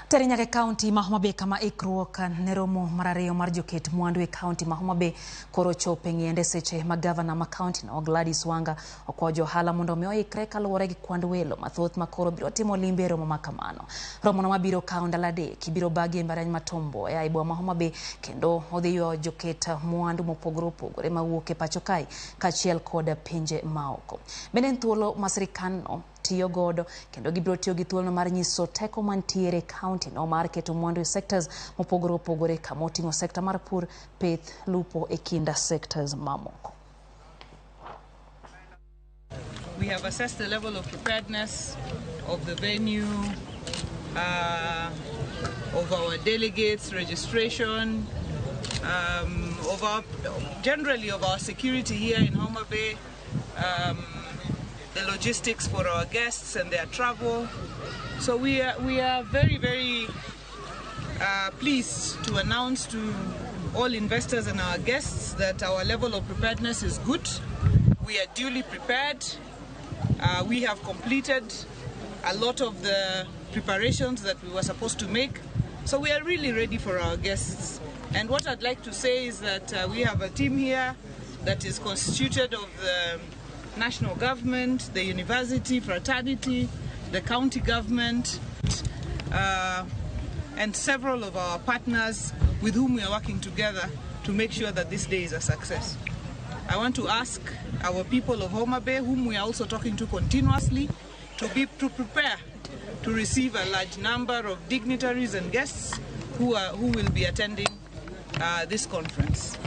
Terinyake County ma Homa Bay kama Ikruok neromo marario mar joket mwandu e County ma Homa Bay koro chope ng'ende seche ma Governor ma County no Gladys Wanga okwayo johala mondo mi oikre kaluwore gi kwand welo mathoth ma koro biro timo limbe e romo makamano. Romo no mabiro kawo ndalo adek ibiro bagi e mbalariany ma Tombo e boma ma Homa Bay kendo odhi ywayo joket mwandu mopogore opogore mawuok e pacho kae kaachiel kod pinje maoko. Bende en thuolo ma sirikal no tiyo godo kendo gibiro tiyo gi thuolo mar nyiso teko mantiere county no mar keto mwandu e sectors mopogore opogore kama oting'o sekta mar pur, pith, lupo e kinda sectors mamoko. We have assessed the level of preparedness of the venue, of our delegates, registration, generally of our security here in Homa Bay, the logistics for our guests and their travel. So we are very, very pleased to announce to all investors and our guests that our level of preparedness is good. We are duly prepared. We have completed a lot of the preparations that we were supposed to make. So we are really ready for our guests. And what I'd like to say is that we have a team here that is constituted of the national government, the university, fraternity, the county government, and several of our partners with whom we are working together to make sure that this day is a success. I want to ask our people of Homa Bay, whom we are also talking to continuously, to prepare to receive a large number of dignitaries and guests who will be attending this conference.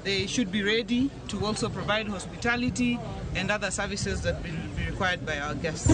They should be ready to also provide hospitality and other services that will be required by our guests.